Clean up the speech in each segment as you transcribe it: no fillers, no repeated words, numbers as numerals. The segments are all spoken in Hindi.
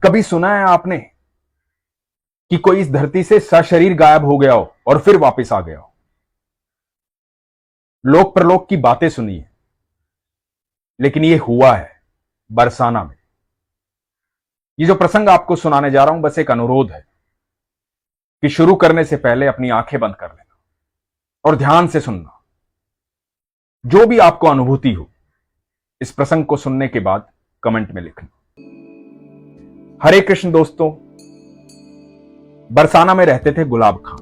कभी सुना है आपने कि कोई इस धरती से सशरीर गायब हो गया हो और फिर वापस आ गया हो? लोक प्रलोक की बातें सुनी है, लेकिन यह हुआ है बरसाना में। ये जो प्रसंग आपको सुनाने जा रहा हूं, बस एक अनुरोध है कि शुरू करने से पहले अपनी आंखें बंद कर लेना और ध्यान से सुनना। जो भी आपको अनुभूति हो, इस प्रसंग को सुनने के बाद कमेंट में लिखना। हरे कृष्ण दोस्तों, बरसाना में रहते थे गुलाब खान।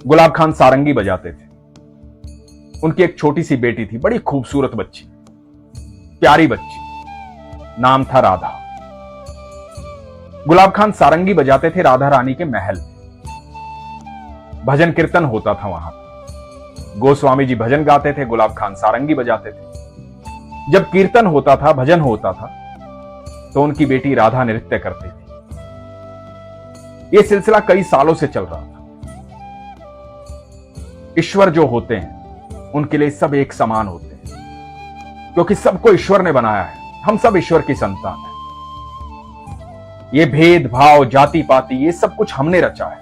गुलाब खान सारंगी बजाते थे। उनकी एक छोटी सी बेटी थी, बड़ी खूबसूरत बच्ची, प्यारी बच्ची, नाम था राधा। गुलाब खान सारंगी बजाते थे राधा रानी के महल में। भजन कीर्तन होता था वहां। गोस्वामी जी भजन गाते थे, गुलाब खान सारंगी बजाते थे। जब कीर्तन होता था, भजन होता था, तो उनकी बेटी राधा नृत्य करती थी। यह सिलसिला कई सालों से चल रहा था। ईश्वर जो होते हैं, उनके लिए सब एक समान होते हैं, क्योंकि सबको ईश्वर ने बनाया है। हम सब ईश्वर की संतान हैं। ये भेदभाव, जाति पाति, ये सब कुछ हमने रचा है।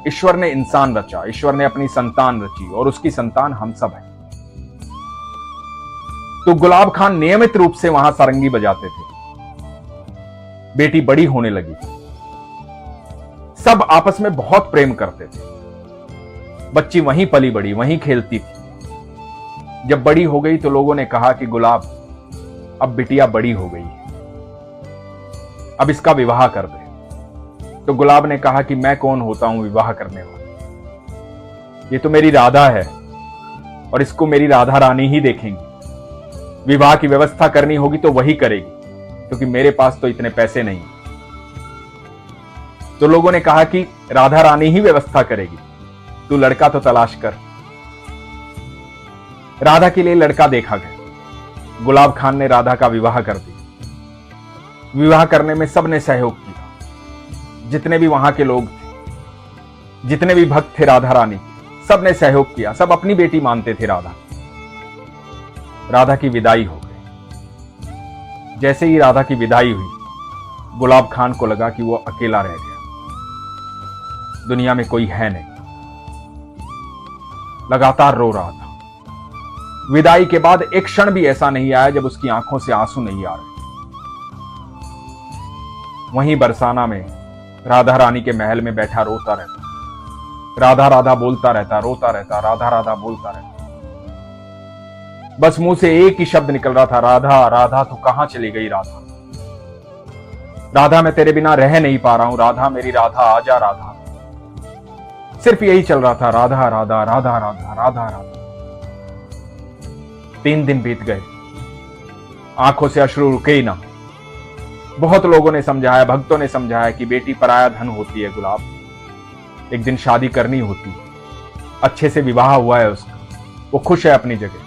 ईश्वर ने इंसान रचा, ईश्वर ने अपनी संतान रची, और उसकी संतान हम सब हैं। तो गुलाब खान नियमित रूप से वहां सारंगी बजाते थे। बेटी बड़ी होने लगी, सब आपस में बहुत प्रेम करते थे। बच्ची वहीं पली बड़ी, वहीं खेलती थी। जब बड़ी हो गई तो लोगों ने कहा कि गुलाब, अब बिटिया बड़ी हो गई है, अब इसका विवाह कर दे। तो गुलाब ने कहा कि मैं कौन होता हूं विवाह करने वाला? ये तो मेरी राधा है, और इसको मेरी राधा रानी ही देखेंगी। विवाह की व्यवस्था करनी होगी तो वही करेगी, क्योंकि मेरे पास तो इतने पैसे नहीं। तो लोगों ने कहा कि राधा रानी ही व्यवस्था करेगी, तू लड़का तो तलाश कर। राधा के लिए लड़का देखा गया। गुलाब खान ने राधा का विवाह कर दिया। विवाह करने में सबने सहयोग किया। जितने भी वहां के लोग थे, जितने भी भक्त थे राधा रानी, सबने सहयोग किया। सब अपनी बेटी मानते थे राधा। राधा की विदाई हो गई। जैसे ही राधा की विदाई हुई, गुलाब खान को लगा कि वो अकेला रह गया, दुनिया में कोई है नहीं। लगातार रो रहा था। विदाई के बाद एक क्षण भी ऐसा नहीं आया जब उसकी आंखों से आंसू नहीं आ रहे। वहीं बरसाना में राधा रानी के महल में बैठा रोता रहता। राधा राधा बोलता रहता, रोता रहता, राधा राधा बोलता रहता। बस मुंह से एक ही शब्द निकल रहा था, राधा राधा, तू कहां चली गई राधा? राधा, मैं तेरे बिना रह नहीं पा रहा हूं। राधा, मेरी राधा, आजा राधा। सिर्फ यही चल रहा था, राधा राधा राधा राधा राधा राधा। 3 दिन बीत गए, आंखों से अश्रु रुके ही ना। बहुत लोगों ने समझाया, भक्तों ने समझाया कि बेटी पराया धन होती है गुलाब, एक दिन शादी करनी होती है। अच्छे से विवाह हुआ है उसका, वो खुश है अपनी जगह,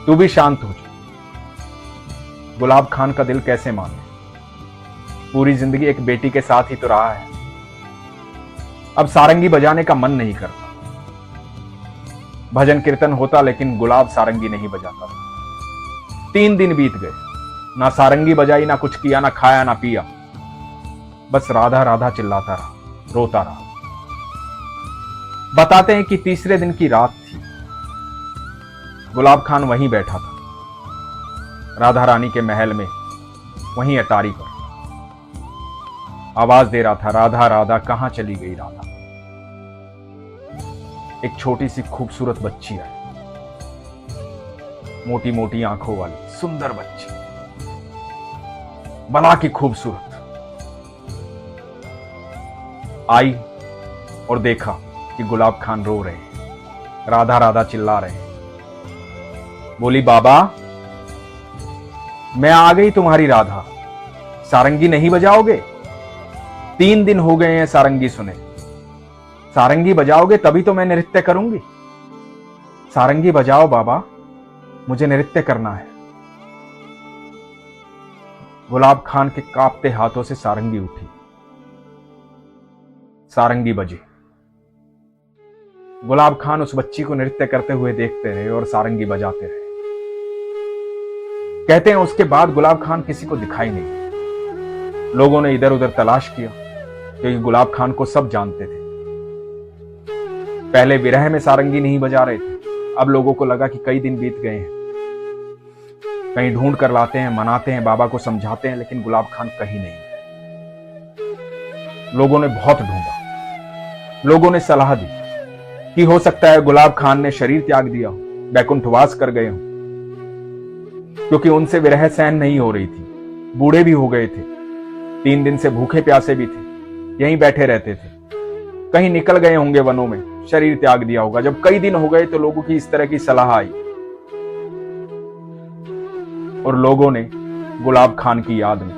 तू भी शांत हो जा। गुलाब खान का दिल कैसे माने? पूरी जिंदगी एक बेटी के साथ ही तो रहा है। अब सारंगी बजाने का मन नहीं करता। भजन कीर्तन होता, लेकिन गुलाब सारंगी नहीं बजाता था। 3 दिन बीत गए, ना सारंगी बजाई, ना कुछ किया, ना खाया, ना पिया। बस राधा राधा चिल्लाता रहा, रोता रहा। बताते हैं कि तीसरे दिन की रात थी। गुलाब खान वहीं बैठा था, राधा रानी के महल में, वहीं अटारी पर। आवाज दे रहा था, राधा राधा, कहां चली गई राधा? एक छोटी सी खूबसूरत बच्ची है, मोटी मोटी आंखों वाली सुंदर बच्ची, बला की खूबसूरत, आई और देखा कि गुलाब खान रो रहे हैं, राधा राधा चिल्ला रहे हैं। बोली, बाबा, मैं आ गई तुम्हारी राधा, सारंगी नहीं बजाओगे? 3 दिन हो गए हैं सारंगी सुने। सारंगी बजाओगे तभी तो मैं नृत्य करूंगी। सारंगी बजाओ बाबा, मुझे नृत्य करना है। गुलाब खान के कांपते हाथों से सारंगी उठी। सारंगी बजी। गुलाब खान उस बच्ची को नृत्य करते हुए देखते रहे और सारंगी बजाते रहे। कहते हैं उसके बाद गुलाब खान किसी को दिखाई नहीं। लोगों ने इधर उधर तलाश किया, क्योंकि गुलाब खान को सब जानते थे। पहले विरह में सारंगी नहीं बजा रहे थे, अब लोगों को लगा कि कई दिन बीत गए हैं। कहीं ढूंढ कर लाते हैं, मनाते हैं, बाबा को समझाते हैं, लेकिन गुलाब खान कहीं नहीं है। लोगों ने बहुत ढूंढा, लोगों ने सलाह दी कि हो सकता है गुलाब खान ने शरीर त्याग दिया हो, बैकुंठवास कर गए हो, क्योंकि उनसे विरह सहन नहीं हो रही थी। बूढ़े भी हो गए थे, 3 दिन से भूखे प्यासे भी थे, यहीं बैठे रहते थे। कहीं निकल गए होंगे वनों में, शरीर त्याग दिया होगा। जब कई दिन हो गए तो लोगों की इस तरह की सलाह आई, और लोगों ने गुलाब खान की याद में,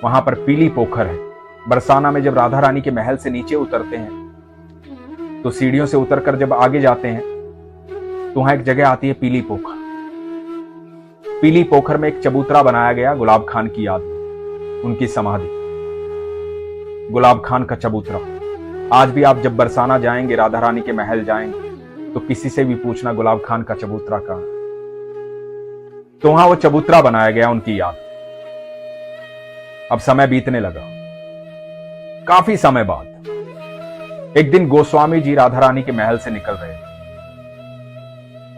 वहां पर पीली पोखर है, बरसाना में जब राधा रानी के महल से नीचे उतरते हैं तो सीढ़ियों से उतरकर जब आगे जाते हैं तो वहां एक जगह आती है पीली पोखर। पीली पोखर में एक चबूतरा बनाया गया गुलाब खान की याद में, उनकी समाधि, गुलाब खान का चबूतरा। आज भी आप जब बरसाना जाएंगे, राधा रानी के महल जाएंगे, तो किसी से भी पूछना गुलाब खान का चबूतरा कहां, तो वहां वो चबूतरा बनाया गया उनकी याद। अब समय बीतने लगा, काफी समय बाद एक दिन गोस्वामी जी राधा रानी के महल से निकल रहे थे।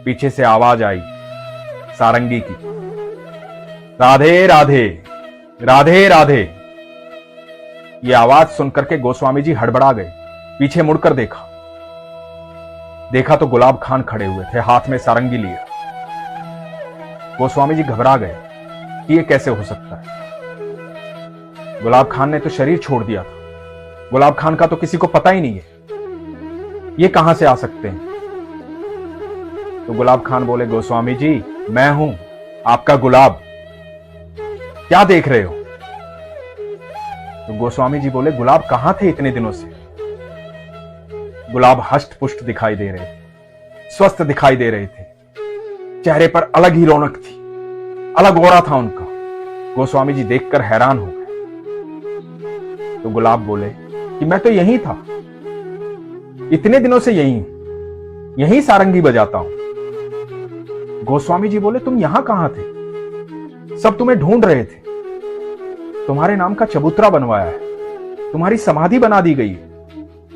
पीछे से आवाज आई सारंगी की, राधे राधे, राधे राधे। ये आवाज सुनकर के गोस्वामी जी हड़बड़ा गए। पीछे मुड़कर देखा तो गुलाब खान खड़े हुए थे, हाथ में सारंगी लिए। गोस्वामी जी घबरा गए कि ये कैसे हो सकता है। गुलाब खान ने तो शरीर छोड़ दिया था, गुलाब खान का तो किसी को पता ही नहीं है, ये कहां से आ सकते हैं। तो गुलाब खान बोले, गोस्वामी जी मैं हूं आपका गुलाब, क्या देख रहे हो। तो गोस्वामी जी बोले, गुलाब कहां थे इतने दिनों से। गुलाब हष्ट पुष्ट दिखाई दे रहे थे, स्वस्थ दिखाई दे रहे थे, चेहरे पर अलग ही रौनक थी, अलग ऑरा था उनका। गोस्वामी जी देखकर हैरान हो गए। तो गुलाब बोले कि मैं तो यहीं था, इतने दिनों से यहीं सारंगी बजाता हूं। गोस्वामी जी बोले, तुम यहां कहां थे, सब तुम्हें ढूंढ रहे थे। तुम्हारे नाम का चबूतरा बनवाया है, तुम्हारी समाधि बना दी गई है,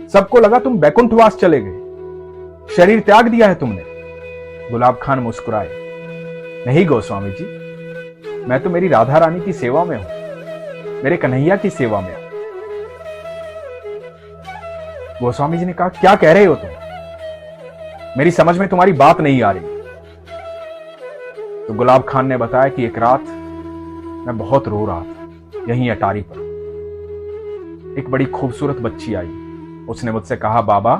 सबको लगा तुम बैकुंठवास चले गए, शरीर त्याग दिया है तुमने। गुलाब खान मुस्कुराए, नहीं गोस्वामी जी, मैं तो मेरी राधा रानी की सेवा में हूं, मेरे कन्हैया की सेवा में हूं। गोस्वामी जी ने कहा, क्या कह रहे हो तुम, मेरी समझ में तुम्हारी बात नहीं आ रही। तो गुलाब खान ने बताया कि एक रात मैं बहुत रो रहा था, यहीं अटारी पर। एक बड़ी खूबसूरत बच्ची आई, उसने मुझसे कहा, बाबा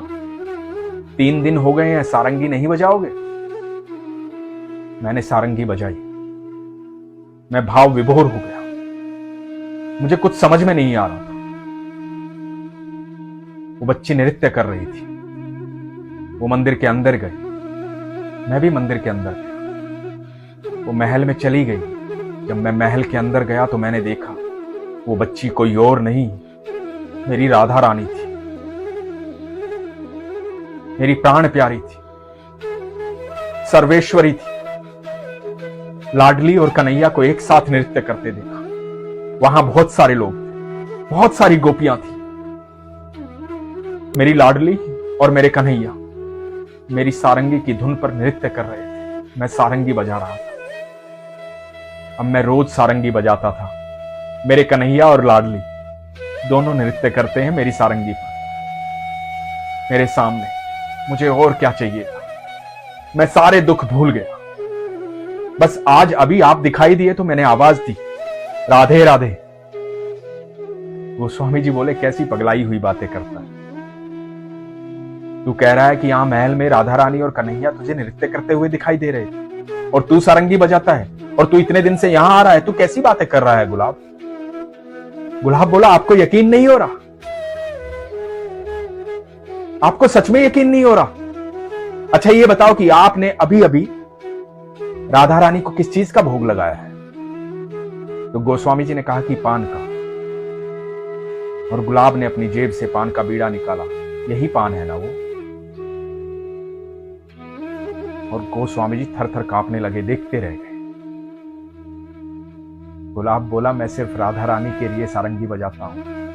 3 दिन हो गए हैं, सारंगी नहीं बजाओगे। मैंने सारंगी बजाई, मैं भाव विभोर हो गया, मुझे कुछ समझ में नहीं आ रहा था। वो बच्ची नृत्य कर रही थी, वो मंदिर के अंदर गई, मैं भी मंदिर के अंदर गया, वो महल में चली गई। जब मैं महल के अंदर गया तो मैंने देखा वो बच्ची कोई और नहीं, मेरी राधा रानी थी, मेरी प्राण प्यारी थी, सर्वेश्वरी थी। लाडली और कन्हैया को एक साथ नृत्य करते देखा। वहां बहुत सारे लोग थे, बहुत सारी गोपियां थी। मेरी लाडली और मेरे कन्हैया मेरी सारंगी की धुन पर नृत्य कर रहे थे, मैं सारंगी बजा रहा था। अब मैं रोज सारंगी बजाता था, मेरे कन्हैया और लाडली दोनों नृत्य करते हैं मेरी सारंगी पर मेरे सामने। मुझे और क्या चाहिए था, मैं सारे दुख भूल गया। बस आज अभी आप दिखाई दिए तो मैंने आवाज दी, राधे राधे। गोस्वामी जी बोले, कैसी पगलाई हुई बातें करता है तू। कह रहा है कि यहां महल में राधा रानी और कन्हैया तुझे नृत्य करते हुए दिखाई दे रहे थे और तू सारंगी बजाता है, और तू इतने दिन से यहां आ रहा है, तू कैसी बातें कर रहा है गुलाब। गुलाब बोला, आपको यकीन नहीं हो रहा, आपको सच में यकीन नहीं हो रहा। अच्छा ये बताओ कि आपने अभी अभी राधा रानी को किस चीज का भोग लगाया है। तो गोस्वामी जी ने कहा कि पान का। और गुलाब ने अपनी जेब से पान का बीड़ा निकाला, यही पान है ना वो। और गोस्वामी जी थर थर कांपने लगे, देखते रह गए। गुलाब बोला, मैं सिर्फ राधा रानी के लिए सारंगी बजाता हूं।